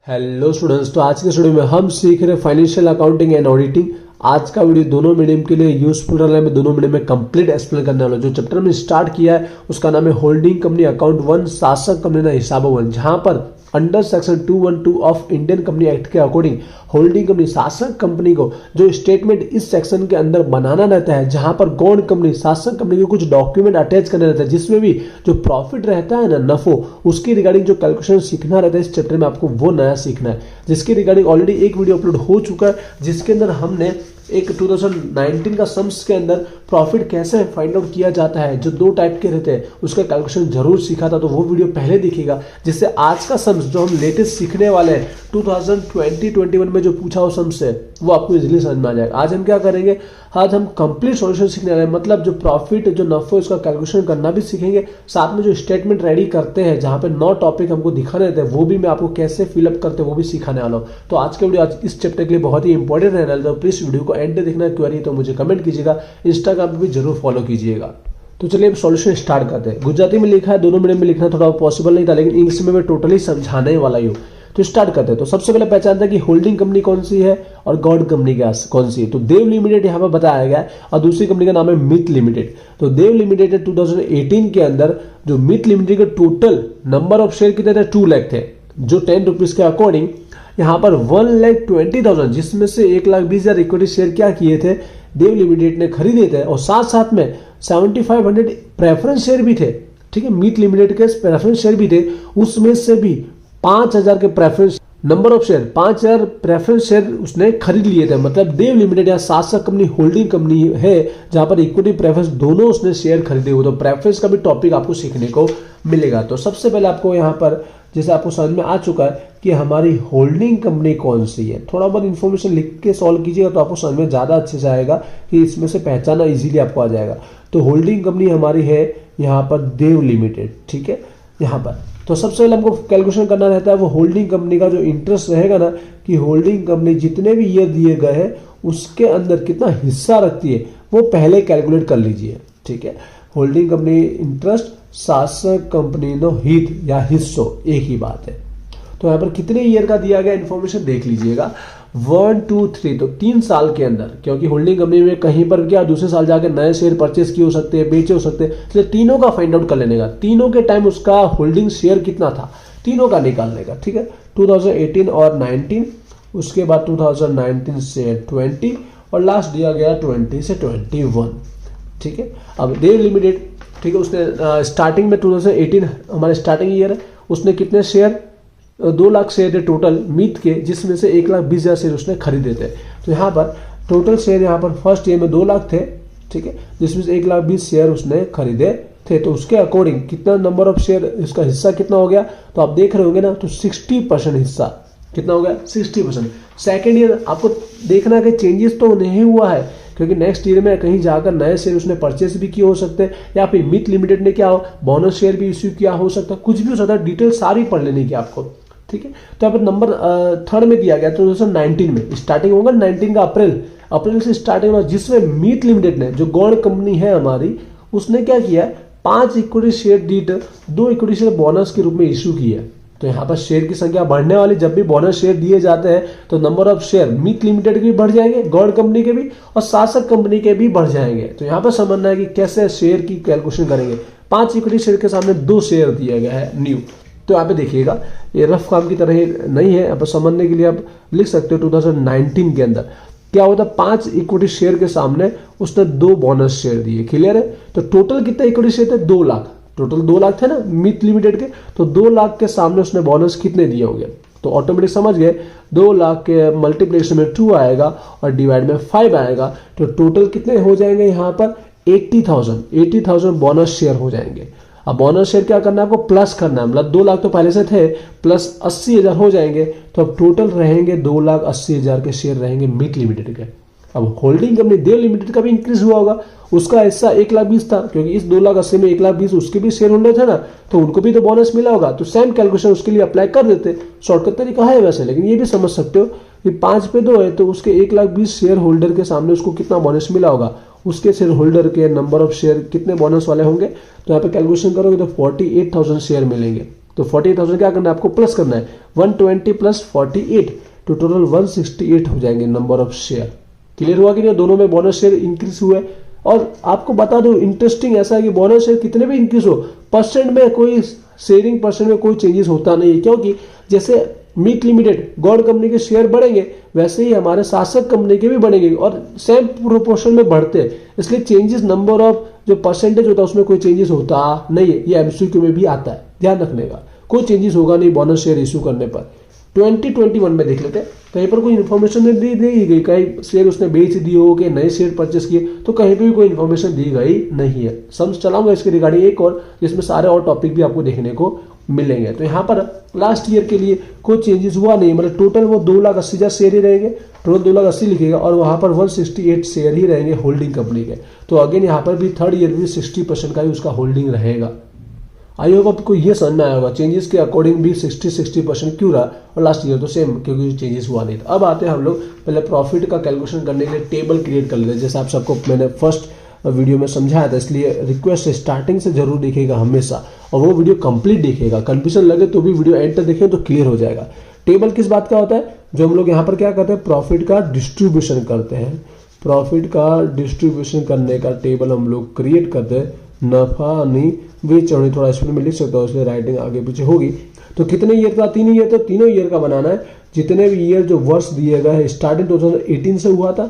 Hello students, तो आज के वीडियो में हम सीख रहे फाइनेंशियल अकाउंटिंग एंड ऑडिटिंग। आज का वीडियो दोनों मीडियम के लिए यूजफुल रहने में दोनों मीडियम में कंप्लीट एक्सप्लेन करने वाला। जो चैप्टर में स्टार्ट किया है उसका नाम है होल्डिंग कंपनी अकाउंट 1 शासक कंपनी ना हिसाब 1, जहां पर under section 212 of Indian company act के अकॉर्डिंग होल्डिंग कंपनी शासक कंपनी को जो स्टेटमेंट इस सेक्शन के अंदर बनाना रहता है, जहां पर गौण कंपनी शासक कंपनी को कुछ डॉक्यूमेंट अटैच करना रहता है, जिसमें भी जो प्रॉफिट रहता है ना, नफो, उसकी रिगार्डिंग जो कैलकुलेशन सीखना रहता है इस चैप्टर में आपको वो नया सीखना है, जिसकी रिगार्डिंग ऑलरेडी एक वीडियो अपलोड हो चुका है, जिसके अंदर हमने एक 2019 का सम्स के अंदर प्रॉफिट कैसे फाइंड आउट किया जाता है, जो दो टाइप के रहते हैं उसका कैलकुलेशन जरूर सीखा था। तो वो वीडियो पहले देखिएगा, जिससे आज का सम्स जो हम लेटेस्ट सीखने वाले हैं 2020-21 में जो पूछा हो सम्स है वो आपको इजीली समझ में आ जाएगा। आज हम क्या करेंगे, आज हम कंप्लीट सॉल्यूशन सीखने वाले हैं, मतलब जो प्रॉफिट जो नफो इसका कैलकुलेशन करना भी सीखेंगे, साथ में जो स्टेटमेंट रेडी करते हैं जहां पे 9 टॉपिक हमको दिखाने रहते हैं वो भी मैं आपको कैसे फिलअप करते हैं वो भी सिखाने वाला हूं। तो आज के वीडियो आज इस चैप्टर के लिए बहुत ही इंपॉर्टेंट रहने वाला है, तो प्लीज वीडियो को एंड देखना। क्वेरी तो मुझे कमेंट कीजिएगा, इंस्टाग्राम पे भी जरूर फॉलो कीजिएगा। तो चलिए अब सॉल्यूशन स्टार्ट करते हैं। गुजराती में लिखा है, दोनों मीडियम में लिखना थोड़ा पॉसिबल नहीं था, लेकिन इंग्लिश में मैं टोटली समझाने वाला ही हूँ। तो स्टार्ट करते हैं। तो सबसे पहले पहचानते हैं कि होल्डिंग कंपनी कौन सी है और गॉड कंपनी कौन सी है। तो देव लिमिटेड यहाँ पर बताया गया है और दूसरी कंपनी का नाम है मित लिमिटेड। तो देव लिमिटेड 2018 के अंदर जो मित लिमिटेड के टोटल नंबर ऑफ शेयर कितने थे, 2 लाख थे, जो 10 रुपीज के अकॉर्डिंग यहाँ पर 1,20,000 जिसमें से 1,20,000 इक्विटी शेयर क्या किए थे, देव लिमिटेड ने खरीदे थे, और साथ साथ में 7,500 प्रेफरेंस शेयर भी थे। ठीक है, मीट लिमिटेड के प्रेफरेंस शेयर भी थे, उसमें से भी 5,000 के preference number of share 5,000 preference share उसने खरीद लिए थे। मतलब देव लिमिटेड या शासक कंपनी होल्डिंग कंपनी है जहां पर इक्विटी प्रेफरेंस दोनों उसने शेयर खरीदे हुए। तो प्रेफरेंस का भी टॉपिक आपको सीखने को मिलेगा। तो सबसे पहले आपको यहाँ पर जैसे आपको समझ में आ चुका है कि हमारी होल्डिंग कंपनी कौन सी है, थोड़ा बहुत इन्फॉर्मेशन लिख के सॉल्व कीजिएगा तो आपको समझ में ज्यादा अच्छे से आएगा कि इसमें से पहचाना इजीली आपको आ जाएगा। तो होल्डिंग कंपनी हमारी है यहाँ पर देव लिमिटेड। ठीक है, यहाँ पर तो सबसे पहले हमको कैलकुलेशन करना रहता है वो होल्डिंग कंपनी का जो इंटरेस्ट रहेगा ना, कि होल्डिंग कंपनी जितने भी ईयर दिए गए हैं उसके अंदर कितना हिस्सा रखती है वो पहले कैलकुलेट कर लीजिए। ठीक है, होल्डिंग कंपनी इंटरेस्ट शासक कंपनी नो हित या हिस्सों एक ही बात है। तो यहाँ पर कितने ईयर का दिया गया इन्फॉर्मेशन देख लीजिएगा, 1, 2, 3, तो 3 साल के अंदर, क्योंकि होल्डिंग कंपनी में कहीं पर क्या दूसरे साल जाके नए शेयर परचेस किए हो सकते हैं, बेचे हो सकते हैं, इसलिए तीनों का फाइंड आउट कर लेने का, तीनों के टाइम उसका होल्डिंग शेयर कितना था तीनों का निकालने का। ठीक है, 2018 और 19, उसके बाद 2019 से 20 और लास्ट दिया गया 20 से 21। ठीक है, अब देव लिमिटेड, ठीक है, उसने स्टार्टिंग में 2018 हमारे स्टार्टिंग ईयर है, उसने कितने शेयर 2 लाख शेयर थे टोटल मीट के, जिसमें से 1,20,000 शेयर उसने खरीदे थे। तो यहाँ पर टोटल शेयर यहाँ पर फर्स्ट ईयर में 2 लाख थे, ठीक है, जिसमें से 1,20,000 शेयर उसने खरीदे थे। तो उसके अकॉर्डिंग कितना नंबर ऑफ शेयर, इसका हिस्सा कितना हो गया, तो आप देख रहे होंगे ना, तो 60% हिस्सा कितना हो गया, 60%। सेकेंड ईयर आपको देखना कि चेंजेस तो नहीं हुआ है, क्योंकि नेक्स्ट ईयर में कहीं जाकर नए शेयर उसने परचेस भी किए हो सकते हैं, या फिर मिट लिमिटेड ने क्या हो बोनस शेयर भी इश्यू किया हो सकता है, कुछ भी हो सकता है, डिटेल सारी पढ़ लेने की आपको। ठीक है, तो यहाँ पर नंबर 3rd में दिया गया 2019 में, स्टार्टिंग होगा 19 का अप्रैल से स्टार्टिंग होगा, जिसमें मीट लिमिटेड ने जो गौण कंपनी है हमारी, उसने क्या किया, 5 equity share डीट 2 equity share bonus के रूप में इश्यू किया। तो यहाँ पर शेयर की संख्या बढ़ने वाली, जब भी बोनस शेयर दिए जाते हैं तो number of share Meet limited के भी बढ़ जाएंगे, गौड़ कंपनी के भी और शासक कंपनी के भी बढ़ जाएंगे। तो यहाँ पर समझना है कि कैसे शेयर की कैलकुलेशन करेंगे। 5 इक्विटी शेयर के सामने 2 शेयर दिया गया है न्यू। तो यहाँ पे देखिएगा, ये रफ काम की तरह नहीं है, अब समझने के लिए आप लिख सकते हो 2019 के अंदर क्या होता है, 5 इक्विटी शेयर के सामने उसने 2 बोनस शेयर दिए। क्लियर है, तो टोटल कितने इक्विटी शेयर थे, 2 लाख, टोटल 2 लाख थे ना मिट लिमिटेड के, तो 2 लाख के सामने उसने बोनस कितने दिए होंगे, तो ऑटोमेटिक समझ गए 2 लाख के मल्टीप्लिकेशन में 2 आएगा और डिवाइड में 5 आएगा, तो टोटल कितने हो जाएंगे यहाँ पर 80,000 बोनस शेयर हो जाएंगे। अब बोनस शेयर क्या करना है आपको, प्लस करना है, मतलब 2 लाख तो पहले से थे, प्लस 80,000 हो जाएंगे, तो अब टोटल रहेंगे 2,80,000 के शेयर रहेंगे मिट लिमिटेड के। अब होल्डिंग कंपनी देव लिमिटेड का भी इंक्रीज हुआ होगा, उसका हिस्सा 1,20,000 था, क्योंकि इस 2,80,000 में 1,20,000 उसके भी शेयर होल्डर थे ना, तो उनको भी तो बोनस मिला होगा। तो सेम कैलकुलेशन उसके लिए अप्लाई कर देते, शॉर्टकट तरीका है वैसे, लेकिन ये भी समझ सकते हो कि 5 पे 2 है, तो उसके 1,20,000 शेयर होल्डर के सामने उसको कितना बोनस मिला होगा, उसके शेयर होल्डर के नंबर ऑफ शेयर कितने बोनस वाले होंगे, तो यहाँ पे कैलकुलेशन करोगे तो 48,000 शेयर मिलेंगे। तो 48,000 क्या करना है आपको, प्लस करना है 120 प्लस 48, तो टोटल 168 हो जाएंगे नंबर ऑफ शेयर। क्लियर हुआ कि नहीं, दोनों में बोनस शेयर इंक्रीज हुए। और आपको बता दो इंटरेस्टिंग ऐसा है कि बोनस शेयर कितने भी इंक्रीज हो, परसेंट में कोई शेयरिंग परसेंट में कोई चेंजेस होता नहीं है, क्योंकि जैसे मीट लिमिटेड गॉड कंपनी के शेयर बढ़ेंगे वैसे ही हमारे शासक कंपनी के भी बढ़ेंगे और सेम प्रोपोर्शन में बढ़ते हैं, इसलिए चेंजेस नंबर ऑफ जो परसेंटेज होता है उसमें कोई चेंजेस होता नहीं है। ये एमसीक्यू में भी आता है, ध्यान रखने का, कोई चेंजेस होगा नहीं बोनस शेयर इशू करने पर। 2021 में देख लेते हैं, कहीं पर कोई इन्फॉर्मेशन नहीं दी गई, कहीं शेयर उसने बेच दिए हो कि नए शेयर परचेस किए, तो कहीं पे भी कोई इन्फॉर्मेशन दी गई नहीं है। समझ चलाऊंगा इसके रिगार्डिंग एक और, जिसमें सारे और टॉपिक भी आपको देखने को मिलेंगे। तो यहाँ पर लास्ट ईयर के लिए कोई चेंजेस हुआ नहीं, मतलब टोटल वो 2,80,000 शेयर ही रहेंगे, टोटल 2,80,000 लिखेगा और वहां पर 168 शेयर ही रहेंगे होल्डिंग कंपनी के। तो अगेन यहाँ पर भी थर्ड ईयर भी 60% का ही उसका होल्डिंग रहेगा। आई होप आपको ये समझ में आया होगा, चेंजेस के अकॉर्डिंग भी 60% क्यों रहा, और लास्ट ईयर तो सेम क्योंकि चेंजेस हुआ नहीं था। अब आते हैं हम लोग पहले प्रॉफिट का कैलकुलेशन करने के लिए टेबल क्रिएट कर लेते हैं, जैसे आप सबको मैंने फर्स्ट वीडियो में समझाया था, इसलिए रिक्वेस्ट है स्टार्टिंग से जरूर देखिएगा हमेशा, और वो वीडियो कंप्लीट देखिएगा, कंफ्यूजन लगे तो भी वीडियो एंड तक देखें तो क्लियर हो जाएगा। टेबल किस बात का होता है, जो हम लोग यहाँ पर क्या करते हैं, प्रॉफिट का डिस्ट्रीब्यूशन करते हैं, प्रॉफिट का डिस्ट्रीब्यूशन करने का टेबल हम लोग क्रिएट करते हैं। नफा नहीं बेच चढ़ी, थोड़ा स्पीड में लिख सकता हूँ इसलिए राइटिंग आगे पीछे होगी। तो कितने ईयर का, 3 ईयर, तो तीनों ईयर का बनाना है। जितने भी ईयर जो वर्ष दिए गए हैं, स्टार्टिंग 2018 से हुआ था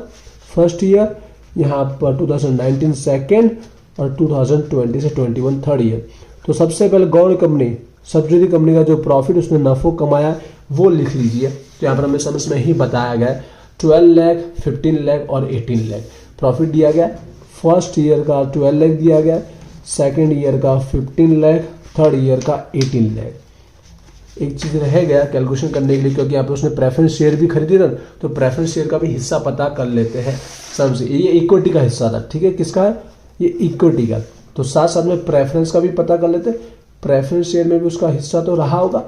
फर्स्ट ईयर, यहाँ पर 2019 सेकेंड और 2020 से 21 थर्ड ईयर। तो सबसे पहले गौड़ कंपनी सब्सिडरी कंपनी का जो प्रॉफिट उसने नफो कमाया वो लिख लीजिए। तो यहाँ पर हमें समझ में ही बताया गया है 12 लाख, 15 लाख और 18 लाख प्रॉफिट दिया गया। फर्स्ट ईयर का 12 लाख दिया गया, सेकेंड ईयर का 15 लाख, थर्ड ईयर का 18 लाख। एक चीज रह गया कैलकुलेशन करने के लिए, क्योंकि यहाँ पे उसने प्रेफरेंस शेयर भी खरीदी था, तो प्रेफरेंस शेयर का भी हिस्सा पता कर लेते हैं सबसे। ये इक्विटी का हिस्सा था, ठीक है, किसका है, ये इक्विटी का। तो साथ साथ में प्रेफरेंस का भी पता कर लेते हैं, प्रेफरेंस शेयर में भी उसका हिस्सा तो रहा होगा।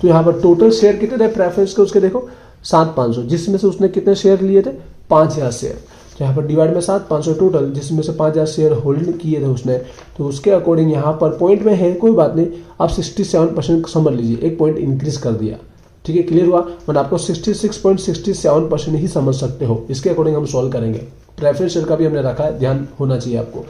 तो यहाँ पर टोटल शेयर कितने थे प्रेफरेंस के, उसके देखो 7,500, जिसमें से उसने कितने शेयर लिए थे, 5,000 शेयर। तो यहाँ पर डिवाइड में 7,500 टोटल, जिसमें से 5,000 शेयर होल्ड किए थे उसने। तो उसके अकॉर्डिंग यहाँ पर पॉइंट में है, कोई बात नहीं, आप 67% समझ लीजिए, एक पॉइंट इंक्रीज कर दिया, ठीक है, क्लियर हुआ। मतलब आपको 66.67% ही समझ सकते हो, इसके अकॉर्डिंग हम सॉल्व करेंगे। प्रेफरेंस शेयर का भी हमने रखा है, ध्यान होना चाहिए आपको।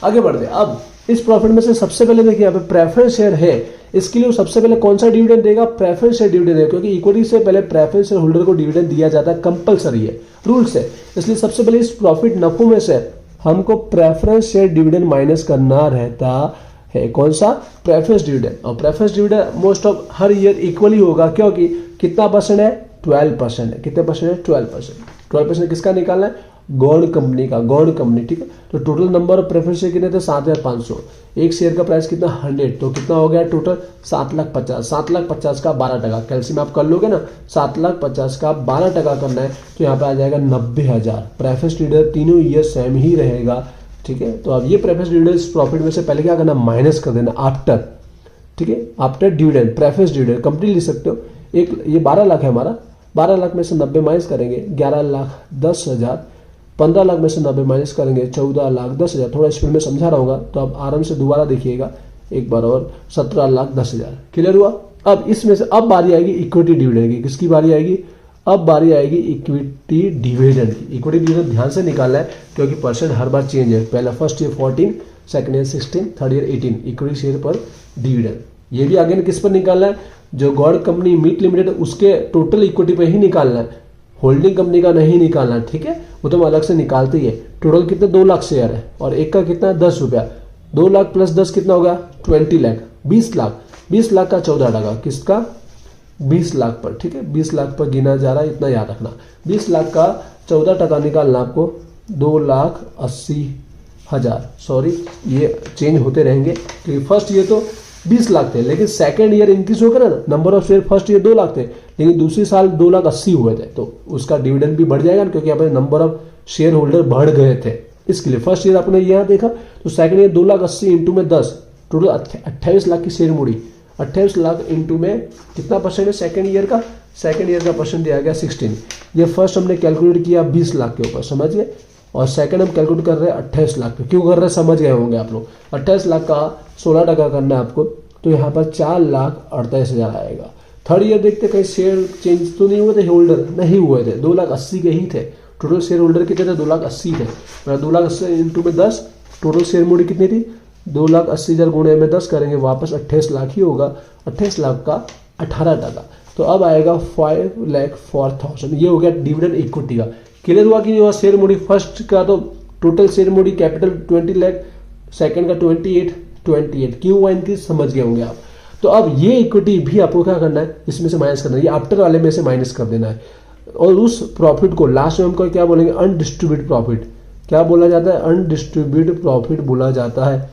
आगे बढ़ते हैं। अब इस प्रॉफिट में से सबसे पहले देखिए यहाँ पे प्रेफरेंस शेयर है, इसके लिए सबसे पहले कौन सा डिविडेंड देगा, प्रेफरेंस शेयर डिविडेंड देगा, क्योंकि इक्विटी से पहले प्रेफरेंस शेयर होल्डर को डिविडेंड दिया जाता है, कंपलसरी है, रूल्स है। इसलिए सबसे पहले इस प्रॉफिट नफो में से हमको प्रेफरेंस शेयर डिविडेंड माइनस करना रहता है। कौन सा, प्रेफरेंस डिविडेंड। और preference dividend most of her year equally होगा, क्योंकि कितना परसेंट है, 12% है। कितने परसेंट है, 12%। 12% किसका निकालना है, गौड़ कंपनी का, गौड़ कंपनी, ठीक है। तो total number of preference share कितने थे, 7,500। एक शेयर का प्राइस कितना, 100, तो कितना हो गया टोटल, 7,50,000। 7,50,000 का 12%, कैल्सियम आप कर लोगे ना, 7,50,000 का 12% करना है, तो यहाँ पे आ जाएगा 90,000। प्रेफरेंस डिविडेंड तीनों ईयर सेम ही रहेगा, ठीक है। तो अब ये प्रेफरेंस डिविडेंड प्रॉफिट में से पहले क्या करना, माइनस कर देना आफ्टर, ठीक है, after dividend, preference dividend complete लिख सकते हो। एक ये 12 लाख है हमारा, 12 लाख में से 90 माइनस करेंगे 11,10,000, 15 लाख में से 90 माइनस करेंगे 14,10,000। थोड़ा स्पीड में समझा रहा हूँ तो आप आराम से दोबारा देखिएगा एक बार और, 17,10,000। क्लियर हुआ। अब इसमें से अब बारी आएगी इक्विटी डिविडेंड की। किसकी बारी आएगी, अब बारी आएगी इक्विटी डिविडेंड की। इक्विटी डिविडेंड ध्यान से निकालना है, क्योंकि परसेंट हर बार चेंज है। पहला first year 14, second year 16, third year 18 equity share पर डिविडेंड। ये भी अगेन किस पर निकालना है, जो गौड़ कंपनी मीट लिमिटेड उसके टोटल इक्विटी पे ही निकालना है, होल्डिंग कंपनी का नहीं निकालना, ठीक है, वो तो हम अलग से निकालते ही है। टोटल कितने, 2 लाख शेयर है और एक का कितना, 10 रुपया। 2 लाख प्लस 10 कितना होगा, 20 लाख, 20 लाख। 20 लाख का 14%, किसका, 20 लाख पर, ठीक है, 20 लाख पर गिना जा रहा है, इतना याद रखना। 20 लाख का 14% निकालना आपको, 2,80,000। सॉरी, ये चेंज होते रहेंगे, क्योंकि फर्स्ट ईयर तो 20 लाख थे, लेकिन सेकंड ईयर इंक्रीज हो गया ना, number of share first year 2 lakh थे, लेकिन दूसरी साल 2,80,000 हुए थे, तो उसका डिविडेंड भी बढ़ जाएगा, क्योंकि यहाँ पर नंबर ऑफ शेयर होल्डर बढ़ गए थे। इसके लिए फर्स्ट ईयर आपने यहाँ देखा, तो सेकंड ईयर 2,80,000 इंटू में 10, टोटल 28 लाख की शेयर मुड़ी। 28 लाख इंटू में कितना परसेंट है सेकंड ईयर का, सेकंड ईयर का परसेंट दिया गया 16। ये फर्स्ट हमने कैलकुलेट किया 20 लाख के ऊपर, समझ गए, और सेकंड हम कैलकुलेट कर रहे हैं 28 लाख पे। क्यों कर रहे हैं समझ गए होंगे आप लोग। 28 लाख का 16% करना है आपको, तो यहाँ पर 4,48,000 आएगा। थर्ड ईयर देखते कहीं शेयर चेंज तो नहीं हुए थे, होल्डर नहीं हुए थे, 2,80,000 के ही थे। टोटल शेयर होल्डर कितने थे? 2,80,000 थे। 2,80,000 इंटू में 10, टोटल शेयर मूडी कितनी थी? 2,80,000 गुणे में 10 करेंगे वापस 28 लाख ही होगा। 28 लाख का 18%। तो अब आएगा 5,04,000। ये हो गया डिविडेंड इक्विटी का। क्लियर हुआ कि नहीं हुआ? शेयर मूडी फर्स्ट का तो total share Moody capital 20 lakh, second का 28 क्यों हुआ इंक्रीज समझ गए होंगे आप। तो अब ये इक्विटी भी आपको क्या करना है? इसमें से माइनस करना है, ये आफ्टर वाले में से माइनस कर देना है। और उस प्रॉफिट को लास्ट में हमको क्या बोलेंगे? Undistributed profit. क्या बोला जाता है? अनडिस्ट्रीब्यूटेड प्रॉफिट बोला जाता है,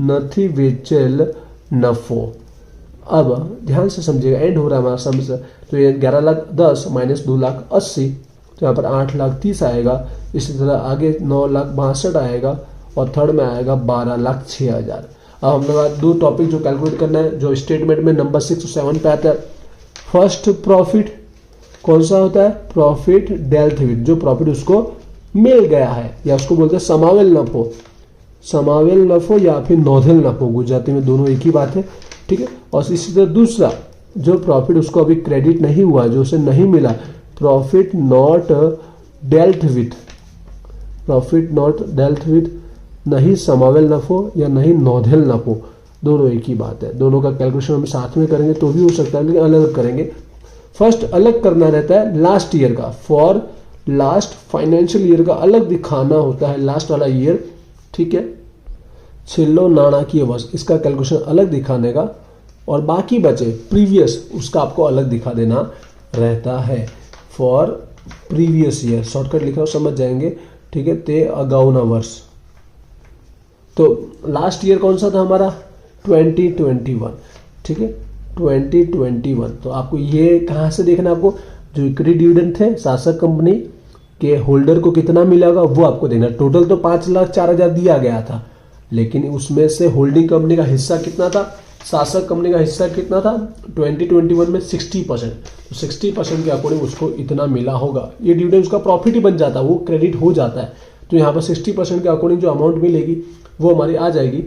नथी वेचेल नफो। अब ध्यान से समझिएगा, एंड हो रहा है हमारा समझ। तो ये 11,10,000 माइनस 2,80,000, तो यहाँ पर 8,30,000 आएगा। इसी तरह आगे 9,62,000 आएगा और थर्ड में आएगा 12,06,000। अब हम लोग दो टॉपिक जो कैलकुलेट करना है, जो स्टेटमेंट में नंबर 6 और 7 पे आता है। फर्स्ट प्रॉफिट कौन सा होता है? प्रॉफिट डेल्थ विद, जो प्रॉफिट उसको मिल गया है, या उसको बोलते हैं समावेल नफो। समावेल नफो या फिर नौधेल नफो, गुजराती में दोनों एक ही बात है, ठीक है। और इसी तरह दूसरा जो प्रॉफिट उसको अभी क्रेडिट नहीं हुआ, जो उसे नहीं मिला, profit not dealt with. Profit not dealt with, नहीं समावेल नफो या नहीं नौधेल नफो, दोनों एक ही बात है। दोनों का कैलकुलेशन हम साथ में करेंगे तो भी हो सकता है, लेकिन अलग करेंगे। फर्स्ट अलग करना रहता है लास्ट ईयर का, फॉर लास्ट फाइनेंशियल ईयर का अलग दिखाना होता है, लास्ट वाला ईयर, ठीक है। छिल्लो नाणाकीय वर्ष, इसका कैलकुलेशन अलग दिखाने का, और बाकी बचे प्रीवियस उसका आपको अलग दिखा देना रहता है। फॉर प्रीवियस ईयर शॉर्टकट लिखा हो समझ जाएंगे, ठीक है। ते अगाउना वर्ष। तो लास्ट ईयर कौन सा था हमारा? 2021, ठीक है, 2021। तो आपको ये कहाँ से देखना है? आपको जो इक्विटी डिविडेंड थे शासक कंपनी के होल्डर को कितना मिलेगा वो आपको देना। टोटल तो 5,04,000 दिया गया था, लेकिन उसमें से होल्डिंग कंपनी का हिस्सा कितना था? शासक कंपनी का हिस्सा कितना था 2021 में? 60%। तो 60% के अकॉर्डिंग उसको इतना मिला होगा। ये डिविडेंड उसका प्रॉफिट ही बन जाता है, वो क्रेडिट हो जाता है। तो यहाँ पर 60% के अकॉर्डिंग जो अमाउंट मिलेगी वो हमारी आ जाएगी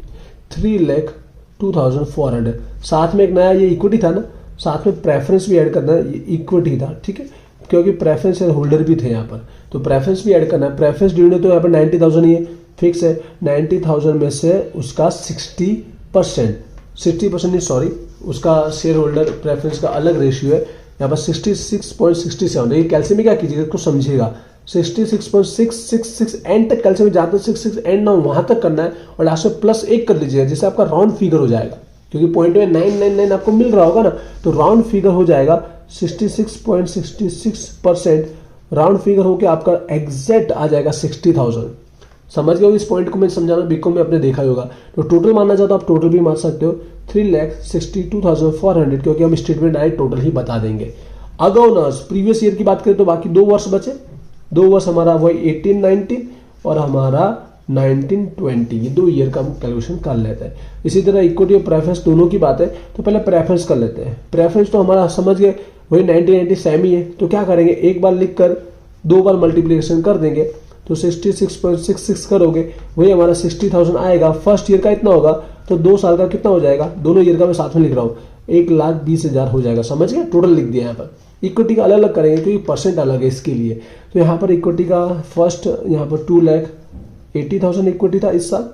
3,02,400। साथ में एक नया ये इक्विटी था ना, साथ में प्रेफरेंस भी ऐड करना है, ये इक्विटी था, ठीक है, क्योंकि प्रेफरेंस होल्डर भी थे यहाँ पर, तो प्रेफरेंस भी ऐड करना है। प्रेफरेंस डिविडेंड तो यहाँ पर 90,000 ही है, फिक्स है। 90,000 में से उसका 60% नहीं, सॉरी, उसका शेयर होल्डर प्रेफरेंस का अलग रेशियो है यहाँ पर 66.67। ये कैल्सियम में क्या कीजिएगा, इसको समझिएगा, 66.666 एंड तक कैल्सियम में जाते 66 एंड ना वहां तक करना है, और लास्ट में +1 कर लीजिएगा, जिससे आपका राउंड फिगर हो जाएगा, क्योंकि पॉइंट में 999 आपको मिल रहा होगा ना, तो राउंड फिगर हो जाएगा 66.66%। राउंड फिगर होकर आपका एग्जैक्ट आ जाएगा 60,000। समझ गए इस पॉइंट को? मैं समझाना बीकॉम में आपने देखा ही होगा। तो टोटल मानना चाहते हो आप टोटल भी मान सकते हो 3,62,400, क्योंकि हम स्टेटमेंट आए टोटल ही बता देंगे। अगौनर्स प्रीवियस ईयर की बात करें तो बाकी 2 वर्ष बचे। 2 वर्ष हमारा वही 18-19 और हमारा 19-20, ये 2 ईयर का हम कैलकुलेशन कर लेते हैं। इसी तरह इक्विटी और प्रेफरेंस दोनों की बात है, तो पहले प्रेफरेंस कर लेते हैं। प्रेफरेंस तो हमारा समझ गए वही 90-90 सेम ही है, तो क्या करेंगे, एक बार लिख कर 2 बार मल्टीप्लीकेशन कर देंगे, तो 66.66 करोगे वही हमारा 60,000 आएगा। फर्स्ट ईयर का इतना होगा, तो 2 साल का कितना हो जाएगा, दोनों ईयर का मैं साथ में लिख रहा हूँ, 1,20,000 हो जाएगा। समझ गए? टोटल लिख दिया यहाँ पर। इक्विटी का अलग अलग करेंगे क्योंकि परसेंट अलग है इसके लिए। तो यहाँ पर इक्विटी का फर्स्ट यहाँ पर 2,80,000 इक्विटी था इस साल,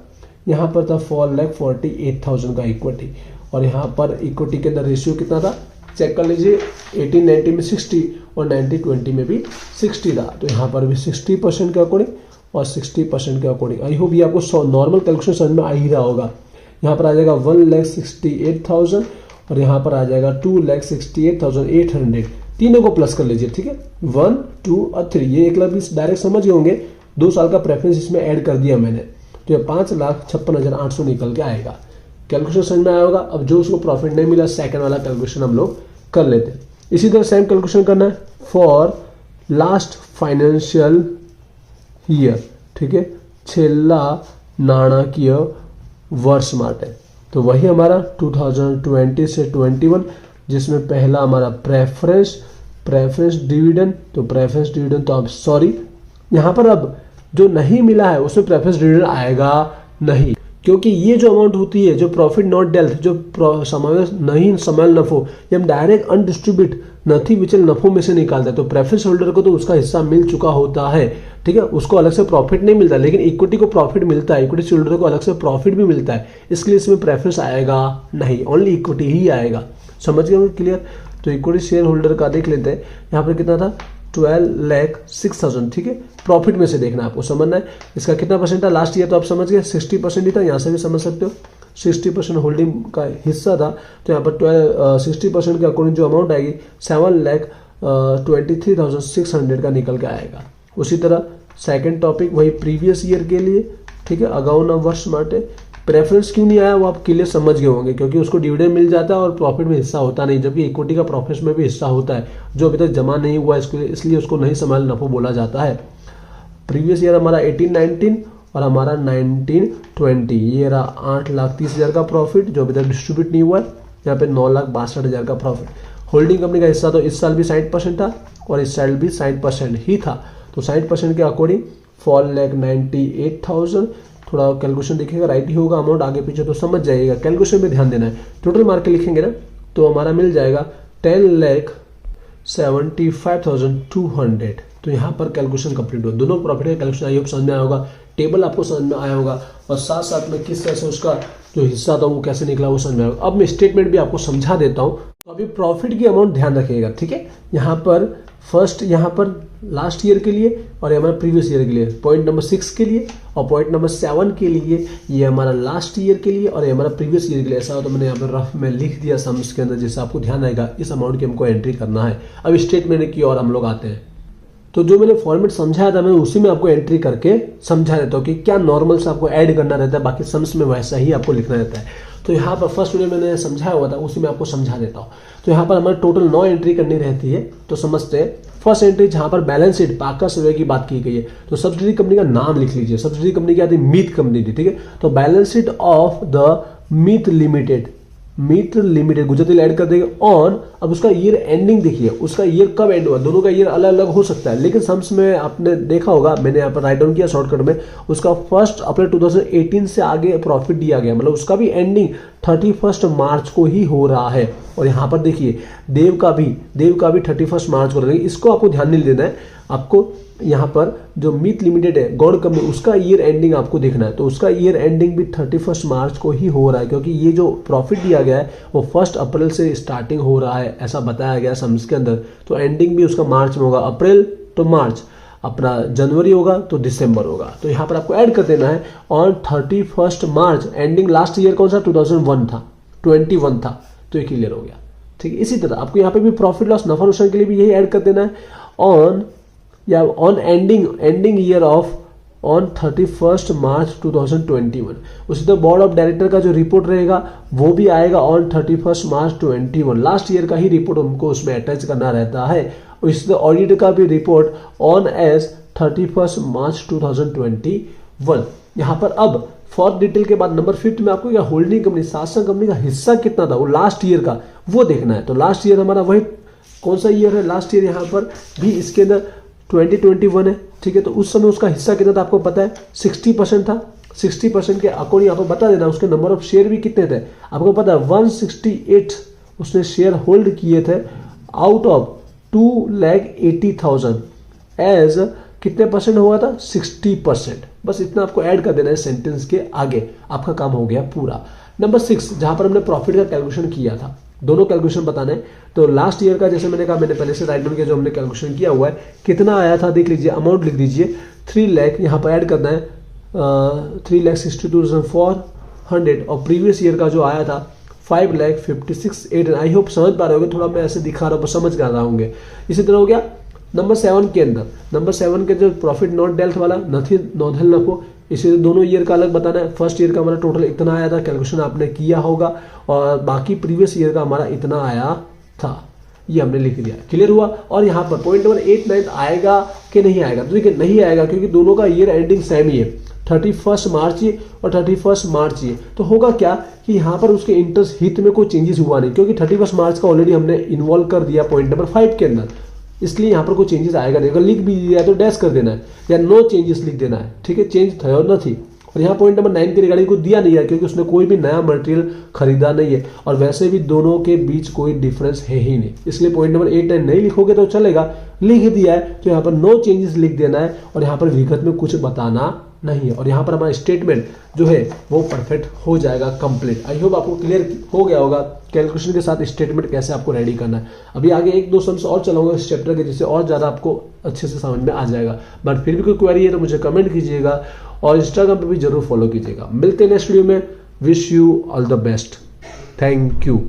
यहाँ पर था 4,48,000 का इक्विटी, और यहाँ पर इक्विटी के अंदर रेशियो कितना था चेक कर लीजिए, 18-90 में 60 और 90-20 में भी 60 था। तो यहाँ पर भी 60% के अकॉर्डिंग और 60% के अकॉर्डिंग। आई होप ये आपको नॉर्मल कैलकुलेशन समझ में आ ही रहा होगा। यहाँ पर आ जाएगा 1,68,000 और यहाँ पर आ जाएगा 2,68,800। तीनों को प्लस कर लीजिए, ठीक है, 1, 2 और 3। ये 1,20,000 डायरेक्ट समझ गए होंगे। 2 साल का प्रेफरेंस इसमें ऐड कर दिया मैंने, तो ये 5,56,800 निकल के आएगा। कैलकुलेशन समझ में आया होगा। अब जो उसको प्रॉफिट नहीं मिला, सेकंड वाला कैलकुलेशन हम लोग कर लेते हैं। इसी तरह सेम कैलकुलेशन करना है फॉर लास्ट फाइनेंशियल ईयर, ठीक है, छेल्ला नाणाकीय वर्ष माटे। तो वही हमारा 2020 से 21, जिसमें पहला हमारा प्रेफरेंस डिविडेंड। तो प्रेफरेंस डिविडेंड तो अब सॉरी यहाँ पर अब जो नहीं मिला है उसमें प्रेफरेंस डिविडेंड आएगा नहीं, क्योंकि ये जो अमाउंट होती है, जो प्रॉफिट नॉट डेल्थ, जो समावेश नहीं समायल नफो, ये हम डायरेक्ट अनडिस्ट्रीब्यूट नथी विचल नफो में से निकालते हैं। तो प्रेफरेंस होल्डर को तो उसका हिस्सा मिल चुका होता है, ठीक है, उसको अलग से प्रॉफिट नहीं मिलता, लेकिन इक्विटी को प्रॉफिट मिलता है, इक्विटी होल्डर को अलग से प्रॉफिट भी मिलता है, इसलिए इसमें प्रेफरेंस आएगा नहीं, ओनली इक्विटी ही आएगा। समझ गए क्लियर? तो इक्विटी शेयर होल्डर का देख लेते हैं, यहाँ पर कितना था 12,06,000, ठीक है, प्रॉफिट में से देखना आपको समझना है। इसका कितना परसेंट था लास्ट ईयर, तो आप समझ गए 60% ही था, यहाँ से भी समझ सकते हो 60% होल्डिंग का हिस्सा था। तो यहाँ पर 60% के अकॉर्डिंग जो अमाउंट आएगी 7,23,600 का निकल के आएगा। उसी तरह सेकंड टॉपिक वही प्रीवियस ईयर के लिए, ठीक है, अगाउना वर्ष माटे प्रेफरेंस क्यों नहीं आया वो आप क्लियर समझ गए होंगे, क्योंकि उसको डिविडेंड मिल जाता है और प्रॉफिट में हिस्सा होता नहीं, जबकि इक्विटी का प्रॉफिट में भी हिस्सा होता है जो अभी तक जमा नहीं हुआ, इसलिए उसको नहीं संभाल नफो बोला जाता है। प्रीवियस ईयर हमारा 18-19 और हमारा 19-20, ये रहा 8,30,000 का प्रॉफिट जो अभी तक डिस्ट्रीब्यूट नहीं हुआ है, यहाँ पे 9,62,000 का प्रॉफिट। होल्डिंग कंपनी का हिस्सा तो इस साल भी 60% था और इस साल भी 60% ही था, तो 60% के अकॉर्डिंग 4,98,000, थोड़ा कैलकुलेशन देखिएगा, राइट ही होगा अमाउंट, आगे पीछे तो समझ जाइएगा, कैलकुलेशन में ध्यान देना है। टोटल मार्क के लिखेंगे ना तो हमारा मिल जाएगा 10,75,200। तो यहाँ पर कैलकुलेशन कंप्लीट हो, दोनों प्रॉफिट का कैलकुलेशन आई होप समझ में आया होगा, टेबल आपको समझ में आया होगा और साथ साथ में किस तरह से उसका जो हिस्सा था वो कैसे निकला वो समझ में आया होगा। अब मैं स्टेटमेंट भी आपको समझा देता हूँ। तो अभी प्रॉफिट की अमाउंट ध्यान रखिएगा, ठीक है, यहाँ पर फर्स्ट, यहाँ पर लास्ट ईयर के लिए और हमारा प्रीवियस ईयर के लिए, पॉइंट नंबर 6 के लिए और पॉइंट नंबर 7 के लिए, ये हमारा लास्ट ईयर के लिए और ये हमारा प्रीवियस ईयर के लिए। ऐसा हो तो मैंने यहाँ पर रफ में लिख दिया सम्स के अंदर, जिससे आपको ध्यान आएगा इस अमाउंट की हमको एंट्री करना है। अब स्टेटमेंट की और हम लोग आते हैं, तो जो मैंने फॉर्मेट समझाया था मैं उसी में आपको एंट्री करके समझा देता हूँ कि क्या नॉर्मल से आपको ऐड करना रहता है, बाकी सम्स में वैसा ही आपको लिखना रहता है। तो यहाँ पर फर्स्ट वीडियो मैंने समझाया हुआ था, उसी में आपको समझा देता हूँ। तो यहाँ पर हमारे टोटल 9 एंट्री करनी रहती है, तो समझते हैं। फर्स्ट एंट्री जहाँ पर बैलेंस शीट पाका सर्वे की बात की गई है, तो सब्सिडरी कंपनी का नाम लिख लीजिए। सब्सिडरी कंपनी क्या थी? मीत कंपनी थी, ठीक है। तो balance sheet of the Meet limited, Meet limited Gujarati add कर देंगे ऑन। अब उसका ईयर एंडिंग देखिए, उसका ईयर कब एंड हुआ, दोनों का ईयर अलग अलग हो सकता है, लेकिन सम्स में आपने देखा होगा, मैंने यहाँ पर राइट डाउन किया शॉर्टकट में, उसका 1 अप्रैल 2018 से आगे प्रॉफिट दिया गया, मतलब उसका भी एंडिंग 31 मार्च को ही हो रहा है। और यहाँ पर देखिए देव का भी 31 मार्च को रहेगा, इसको आपको ध्यान नहीं देना है। आपको यहाँ पर जो मीत लिमिटेड है गौड़ कंपनी, उसका ईयर एंडिंग आपको देखना है, तो उसका ईयर एंडिंग भी 31 मार्च को ही हो रहा है, क्योंकि ये जो प्रॉफिट दिया गया है वो 1 अप्रैल से स्टार्टिंग हो रहा है, ऐसा बताया गया सम्स के अंदर। तो एंडिंग भी उसका मार्च में होगा, अप्रैल तो मार्च, अपना जनवरी होगा तो दिसंबर होगा। तो यहाँ पर आपको ऐड कर देना है on 31 March. Ending last year कौन सा? 2001 था, 21 था, तो ये क्लियर हो गया, ठीक है। इसी तरह आपको यहाँ पे भी प्रॉफिट लॉस नफा नुकसान के लिए भी यही ऐड कर देना है, ऑन या on ending year of on 31 मार्च 2021। उसी तरह बोर्ड ऑफ डायरेक्टर का जो रिपोर्ट रहेगा वो भी आएगा ऑन 31 मार्च 21। लास्ट ईयर का ही रिपोर्ट हमको उसमें अटैच करना रहता है। इसी तरह ऑडिट का भी रिपोर्ट ऑन एज 31 मार्च 2021। यहाँ पर अब फॉर डिटेल के बाद नंबर 5 में आपको क्या होल्डिंग कंपनी सासन कंपनी का हिस्सा कितना था वो लास्ट ईयर का वो देखना है। तो लास्ट ईयर हमारा वही कौन सा ईयर है? लास्ट ईयर यहाँ पर भी इसके अंदर 2021 है, ठीक है। तो उस समय उसका हिस्सा कितना था आपको पता है? 60% था। 60% के अकॉर्डिंग यहाँ पर बता देना उसके नंबर ऑफ शेयर भी कितने थे आपको पता है? 168 उसने शेयर होल्ड किए थे आउट ऑफ 2,80,000 एज कितने परसेंट हुआ था? 60%। बस इतना आपको ऐड कर देना है सेंटेंस के आगे, आपका काम हो गया पूरा। नंबर 6 जहां पर हमने प्रॉफिट का कैलकुलेशन किया था, दोनों कैलकुलेशन बताने। तो लास्ट ईयर का जैसे मैंने कहा, मैंने पहले से राइट डाउन किया, जो हमने कैलकुलेशन किया हुआ है कितना आया था देख लीजिए, अमाउंट लिख दीजिए 3 लाख, यहाँ पर ऐड करना है 3,62,400 और प्रीवियस ईयर का जो आया था 5,56,800। आई होप समझ पा रहे होंगे, थोड़ा मैं ऐसे दिखा रहा हूँ, समझ कर रहा होंगे। इसी तरह हो गया नंबर 7 के अंदर, नंबर 7 के जो प्रॉफिट नॉट डेल्थ वाला नथी नॉधल नफो, इसे दोनों ईयर का अलग बताना है। फर्स्ट ईयर का हमारा टोटल इतना आया था, कैलकुलेशन आपने किया होगा, और बाकी प्रीवियस ईयर का हमारा इतना आया था, ये हमने लिख दिया। क्लियर हुआ? और यहाँ पर पॉइंट नंबर 8, 9 आएगा कि नहीं आएगा? तो देखिए नहीं आएगा, क्योंकि दोनों का ईयर एंडिंग सेम ही है, 31 मार्च ये और 31 मार्च ये। तो होगा क्या कि यहाँ पर उसके इंटरेस्ट हित में कोई चेंजेस हुआ नहीं, क्योंकि 31 मार्च का ऑलरेडी हमने इन्वॉल्व कर दिया पॉइंट नंबर 5 के अंदर, इसलिए यहाँ पर कोई चेंजेस आएगा नहीं। अगर लिख भी दिया तो डैश कर देना है या नो चेंजेस लिख देना है, ठीक है। चेंज थयो नहीं और यहाँ पॉइंट नंबर 9 की रिगार्डिंग को दिया नहीं है क्योंकि उसने कोई भी नया मटेरियल खरीदा नहीं है और वैसे भी दोनों के बीच कोई डिफरेंस है ही नहीं, इसलिए पॉइंट नंबर 8 9 नहीं लिखोगे तो चलेगा। लिख दिया है तो यहाँ पर नो चेंजेस लिख देना है और यहाँ पर विगत में कुछ बताना नहीं है और यहाँ पर हमारा स्टेटमेंट जो है वो परफेक्ट हो जाएगा कंप्लीट। आई होप आपको क्लियर हो गया होगा कैलकुलेशन के साथ स्टेटमेंट कैसे आपको रेडी करना है। अभी आगे 1-2 सम्स और चलाऊंगा इस चैप्टर के जिससे और ज़्यादा आपको अच्छे से समझ में आ जाएगा। बट फिर भी कोई क्वेरी है तो मुझे कमेंट कीजिएगा और इंस्टाग्राम पे भी जरूर फॉलो कीजिएगा। मिलते हैं नेक्स्ट वीडियो में। Wish you all the best. Thank you.